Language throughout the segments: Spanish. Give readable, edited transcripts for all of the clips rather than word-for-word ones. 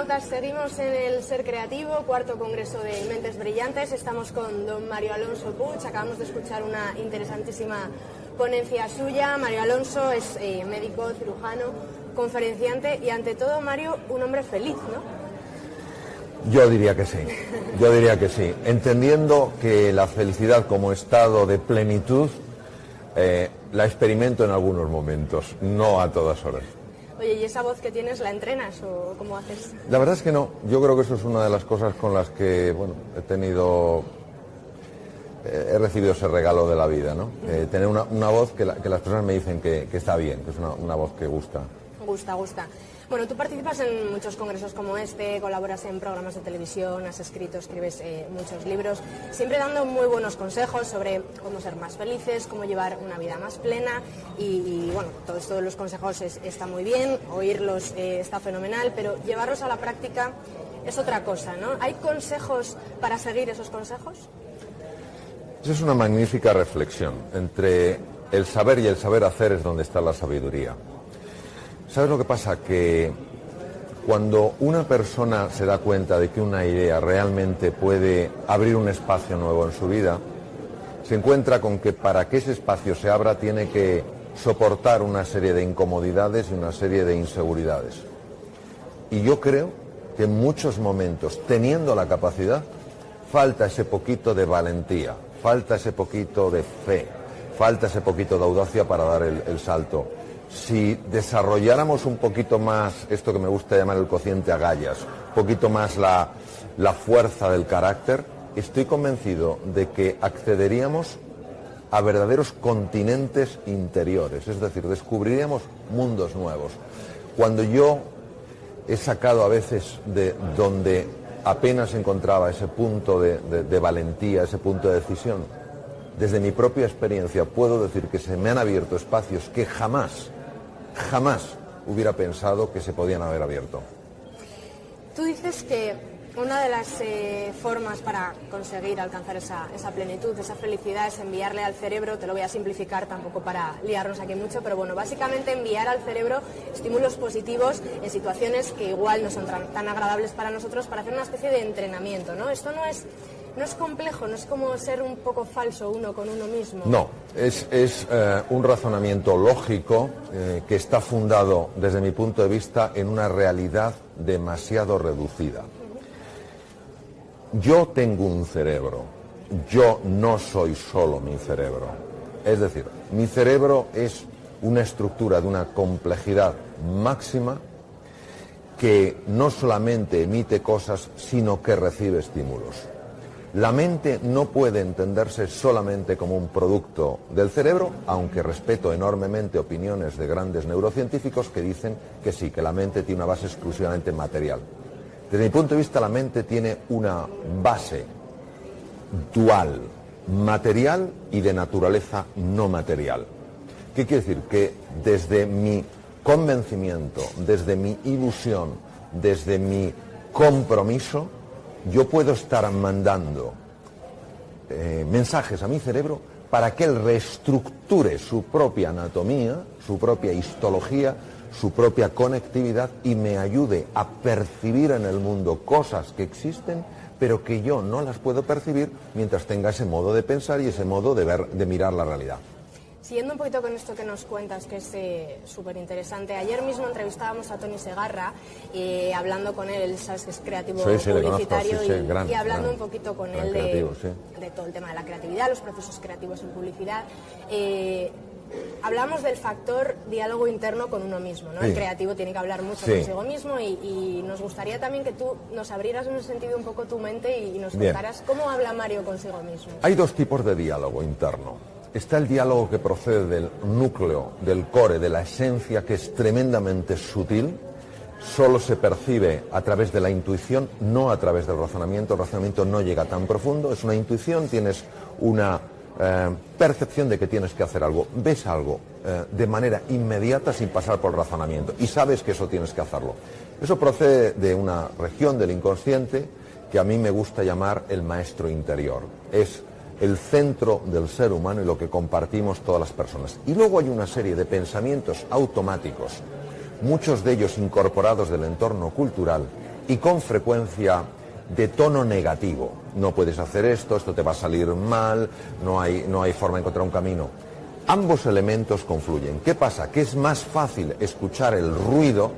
internautas, seguimos en el Ser Creativo, cuarto congreso de Mentes Brillantes. Estamos con don Mario Alonso Puig. Acabamos de escuchar una interesantísima ponencia suya. Mario Alonso es médico, cirujano, conferenciante y ante todo, Mario, un hombre feliz, ¿no? Yo diría que sí, entendiendo que la felicidad como estado de plenitud la experimento en algunos momentos, no a todas horas. Oye, ¿y esa voz que tienes la entrenas o cómo haces? La verdad es que no. Yo creo que eso es una de las cosas con las que, bueno, he recibido ese regalo de la vida, ¿no? Tener una voz que las personas me dicen que está bien, que es una voz que gusta. Gusta. Bueno, tú participas en muchos congresos como este, colaboras en programas de televisión, has escrito, escribes muchos libros, siempre dando muy buenos consejos sobre cómo ser más felices, cómo llevar una vida más plena y bueno, todos los consejos está muy bien, oírlos está fenomenal, pero llevarlos a la práctica es otra cosa, ¿no? ¿Hay consejos para seguir esos consejos? Esa es una magnífica reflexión. Entre el saber y el saber hacer es donde está la sabiduría. ¿Sabes lo que pasa? Que cuando una persona se da cuenta de que una idea realmente puede abrir un espacio nuevo en su vida, se encuentra con que para que ese espacio se abra tiene que soportar una serie de incomodidades y una serie de inseguridades. Y yo creo que en muchos momentos, teniendo la capacidad, falta ese poquito de valentía, falta ese poquito de fe, falta ese poquito de audacia para dar el salto. Si desarrolláramos un poquito más esto que me gusta llamar el cociente agallas, un poquito más la fuerza del carácter, estoy convencido de que accederíamos a verdaderos continentes interiores, es decir, descubriríamos mundos nuevos. Cuando yo he sacado a veces de donde apenas encontraba ese punto de valentía, ese punto de decisión, desde mi propia experiencia puedo decir que se me han abierto espacios que jamás hubiera pensado que se podían haber abierto. Tú dices que una de las formas para conseguir alcanzar esa plenitud, esa felicidad, es enviarle al cerebro, te lo voy a simplificar tampoco para liarnos aquí mucho, pero bueno, básicamente enviar al cerebro estímulos positivos en situaciones que igual no son tan agradables para nosotros, para hacer una especie de entrenamiento, ¿no? Esto no es complejo, no es como ser un poco falso uno con uno mismo. No, es un razonamiento lógico que está fundado, desde mi punto de vista, en una realidad demasiado reducida. Yo tengo un cerebro, yo no soy solo mi cerebro. Es decir, mi cerebro es una estructura de una complejidad máxima que no solamente emite cosas, sino que recibe estímulos. La mente no puede entenderse solamente como un producto del cerebro, aunque respeto enormemente opiniones de grandes neurocientíficos que dicen que sí, que la mente tiene una base exclusivamente material. Desde mi punto de vista, la mente tiene una base dual, material y de naturaleza no material. ¿Qué quiere decir? Que desde mi convencimiento, desde mi ilusión, desde mi compromiso, yo puedo estar mandando mensajes a mi cerebro para que él reestructure su propia anatomía, su propia histología, su propia conectividad y me ayude a percibir en el mundo cosas que existen, pero que yo no las puedo percibir mientras tenga ese modo de pensar y ese modo de mirar la realidad. Siguiendo un poquito con esto que nos cuentas, que es súper interesante, ayer mismo entrevistábamos a Tony Segarra, hablando con él, sabes que es creativo publicitario, y hablando un poquito con él de todo el tema de la creatividad, los procesos creativos en publicidad. Hablamos del factor diálogo interno con uno mismo, ¿no? Sí. El creativo tiene que hablar mucho consigo mismo y nos gustaría también que tú nos abrieras en ese sentido un poco tu mente y nos contaras cómo habla Mario consigo mismo. Hay dos tipos de diálogo interno. Está el diálogo que procede del núcleo, del core, de la esencia, que es tremendamente sutil, solo se percibe a través de la intuición, no a través del razonamiento. El razonamiento no llega tan profundo, es una intuición, tienes una percepción de que tienes que hacer algo, ves algo de manera inmediata sin pasar por el razonamiento y sabes que eso tienes que hacerlo. Eso procede de una región del inconsciente que a mí me gusta llamar el maestro interior. Es el centro del ser humano y lo que compartimos todas las personas. Y luego hay una serie de pensamientos automáticos, muchos de ellos incorporados del entorno cultural, y con frecuencia de tono negativo. No puedes hacer esto, esto te va a salir mal, no hay forma de encontrar un camino. Ambos elementos confluyen. ¿Qué pasa? Que es más fácil escuchar el ruido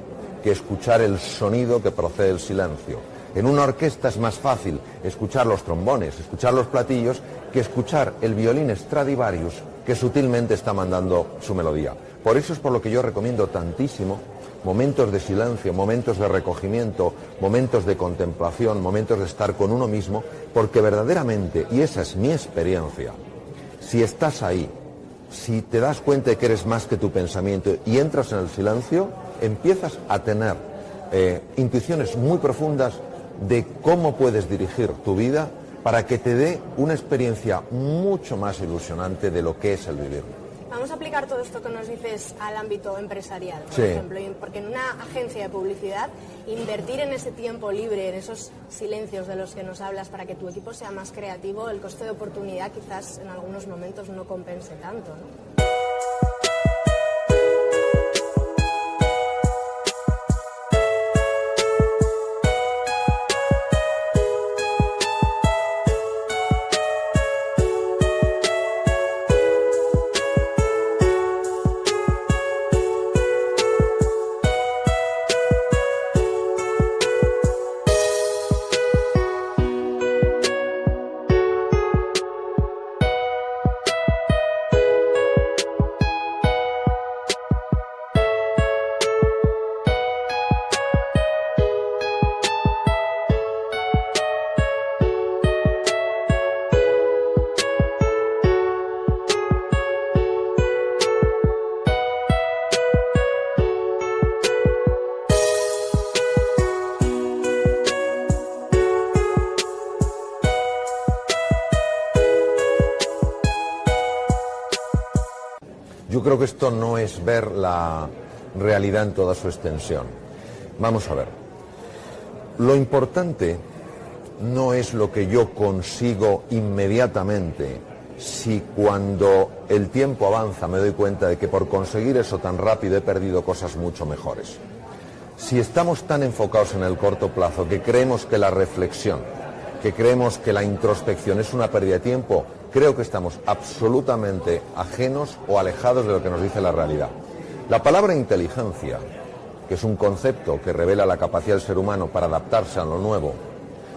que escuchar el sonido que procede del silencio. En una orquesta es más fácil escuchar los trombones, escuchar los platillos, que escuchar el violín Stradivarius que sutilmente está mandando su melodía. Por eso es por lo que yo recomiendo tantísimo momentos de silencio, momentos de recogimiento, momentos de contemplación, momentos de estar con uno mismo, porque verdaderamente, y esa es mi experiencia, si estás ahí, si te das cuenta de que eres más que tu pensamiento y entras en el silencio, empiezas a tener intuiciones muy profundas de cómo puedes dirigir tu vida para que te dé una experiencia mucho más ilusionante de lo que es el vivir. Vamos a aplicar todo esto que nos dices al ámbito empresarial, por Sí. ejemplo, porque en una agencia de publicidad, invertir en ese tiempo libre, en esos silencios de los que nos hablas para que tu equipo sea más creativo, el coste de oportunidad quizás en algunos momentos no compense tanto, ¿no? Yo creo que esto no es ver la realidad en toda su extensión. Vamos a ver. Lo importante no es lo que yo consigo inmediatamente, si cuando el tiempo avanza me doy cuenta de que por conseguir eso tan rápido he perdido cosas mucho mejores. Si estamos tan enfocados en el corto plazo que creemos que la reflexión, que creemos que la introspección es una pérdida de tiempo, creo que estamos absolutamente ajenos o alejados de lo que nos dice la realidad. La palabra inteligencia, que es un concepto que revela la capacidad del ser humano para adaptarse a lo nuevo,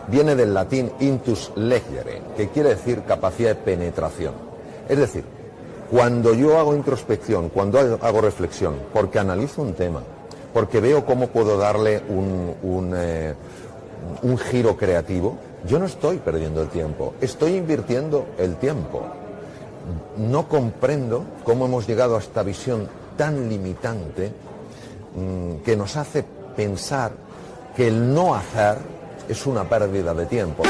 viene del latín intus legere, que quiere decir capacidad de penetración. Es decir, cuando yo hago introspección, cuando hago reflexión, porque analizo un tema, porque veo cómo puedo darle un giro creativo, yo no estoy perdiendo el tiempo, estoy invirtiendo el tiempo. No comprendo cómo hemos llegado a esta visión tan limitante que nos hace pensar que el no hacer es una pérdida de tiempo.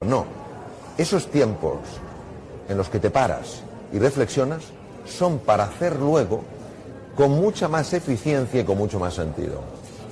No, esos tiempos en los que te paras y reflexionas son para hacer luego con mucha más eficiencia y con mucho más sentido.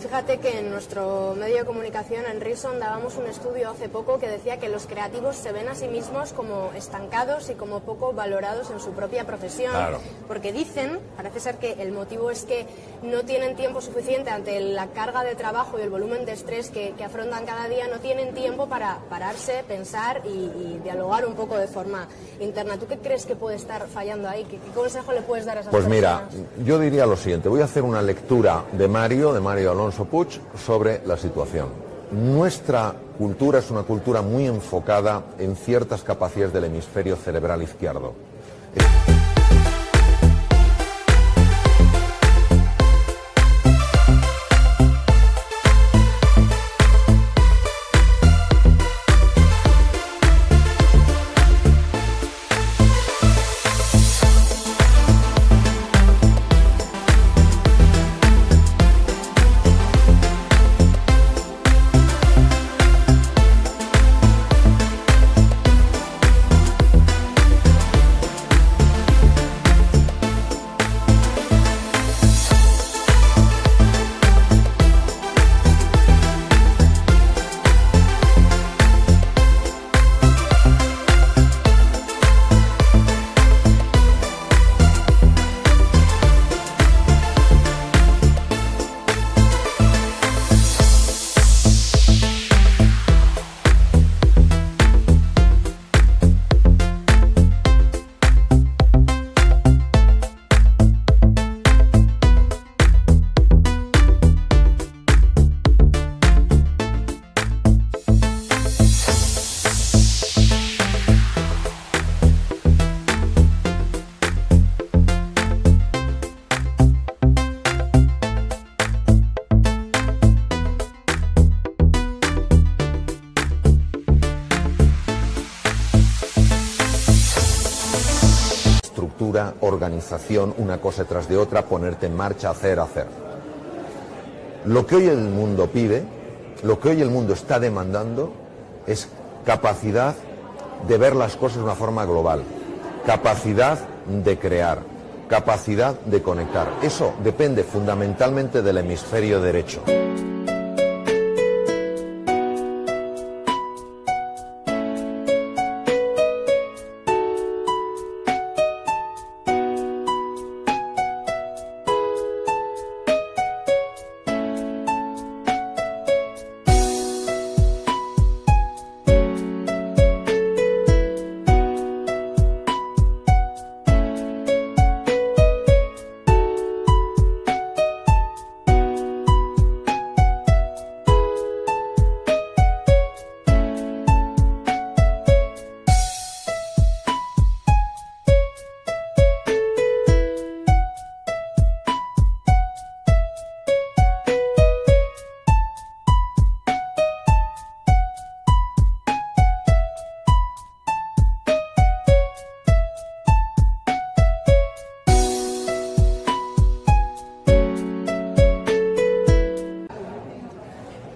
Fíjate que en nuestro medio de comunicación, en Reason, dábamos un estudio hace poco que decía que los creativos se ven a sí mismos como estancados y como poco valorados en su propia profesión. Claro. Porque dicen, parece ser que el motivo es que no tienen tiempo suficiente ante la carga de trabajo y el volumen de estrés que afrontan cada día, no tienen tiempo para pararse, pensar y dialogar un poco de forma interna. ¿Tú qué crees que puede estar fallando ahí? ¿Qué consejo le puedes dar a esas Pues personas? mira, yo diría lo siguiente, voy a hacer una lectura de Mario Alonso Puig sobre la situación. nuestra cultura es una cultura muy enfocada en ciertas capacidades del hemisferio cerebral izquierdo. Organización, una cosa tras de otra, ponerte en marcha, hacer. Lo que hoy el mundo pide, lo que hoy el mundo está demandando es capacidad de ver las cosas de una forma global, capacidad de crear, capacidad de conectar. Eso depende fundamentalmente del hemisferio derecho.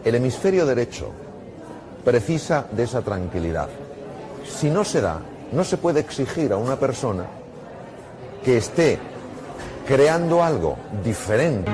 El hemisferio derecho precisa de esa tranquilidad. Si no se da, no se puede exigir a una persona que esté creando algo diferente.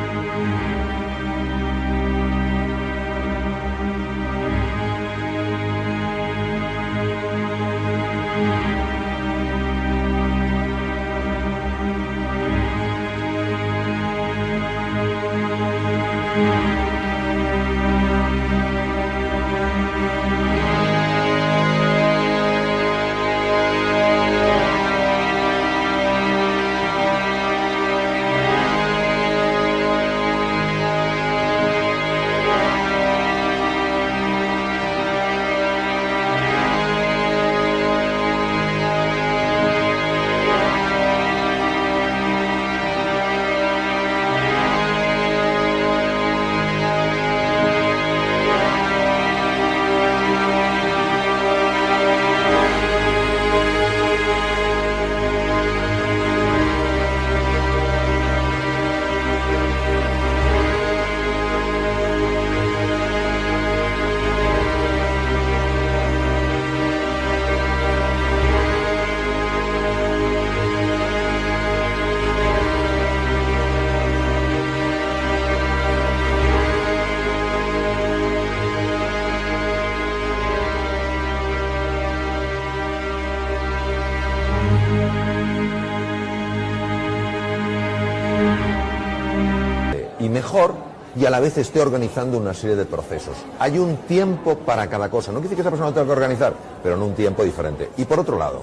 Y mejor, y a la vez esté organizando una serie de procesos. Hay un tiempo para cada cosa. No quiere decir que esa persona lo tenga que organizar, pero en un tiempo diferente. Y por otro lado,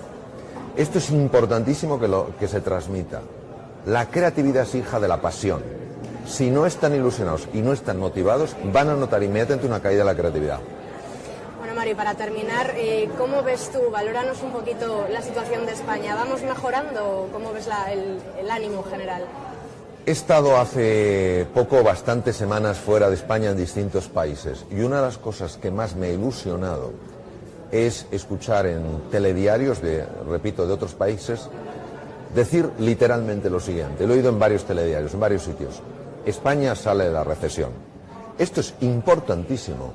esto es importantísimo que se transmita. La creatividad es hija de la pasión. si no están ilusionados y no están motivados, van a notar inmediatamente una caída de la creatividad. Bueno, Mario, para terminar, ¿cómo ves tú? Valóranos un poquito la situación de España. ¿Vamos mejorando? ¿Cómo ves el ánimo general? He estado hace poco, bastantes semanas fuera de España en distintos países, y una de las cosas que más me ha ilusionado es escuchar en telediarios, repito, de otros países, decir literalmente lo siguiente. Lo he oído en varios telediarios, en varios sitios. España sale de la recesión. Esto es importantísimo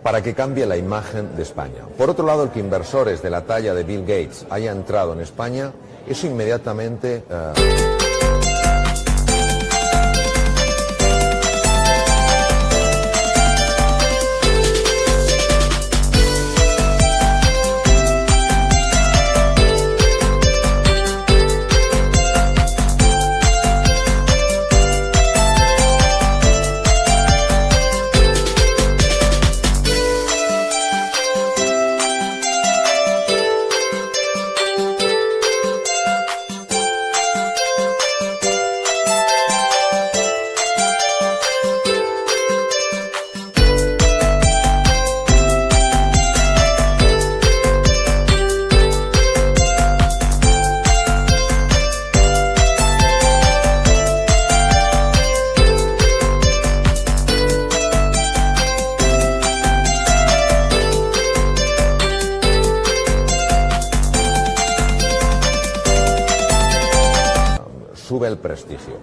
para que cambie la imagen de España. Por otro lado, el que inversores de la talla de Bill Gates haya entrado en España, eso inmediatamente... sube el prestigio.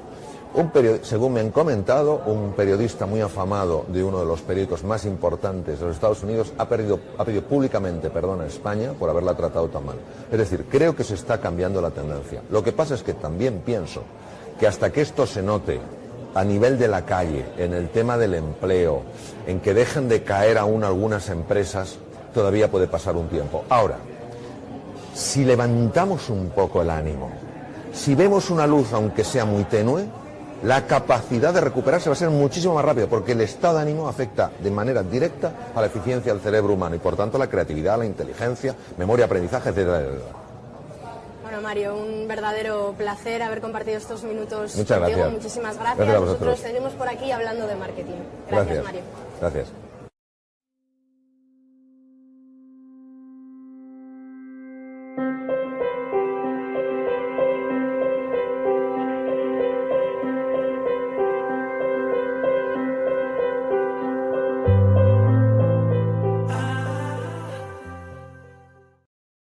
Según me han comentado, un periodista muy afamado de uno de los periódicos más importantes de los Estados Unidos ha pedido públicamente perdón a España por haberla tratado tan mal. Es decir, creo que se está cambiando la tendencia. Lo que pasa es que también pienso que hasta que esto se note a nivel de la calle, en el tema del empleo, en que dejen de caer aún algunas empresas, todavía puede pasar un tiempo. Ahora, si levantamos un poco el ánimo, si vemos una luz aunque sea muy tenue, la capacidad de recuperarse va a ser muchísimo más rápida, porque el estado de ánimo afecta de manera directa a la eficiencia del cerebro humano y por tanto a la creatividad, la inteligencia, memoria, aprendizaje, etcétera, etcétera. Bueno, Mario, un verdadero placer haber compartido estos minutos Muchas contigo. Gracias. Muchísimas gracias. Gracias a vosotros. Nosotros seguimos por aquí hablando de marketing. Gracias, Mario. Gracias.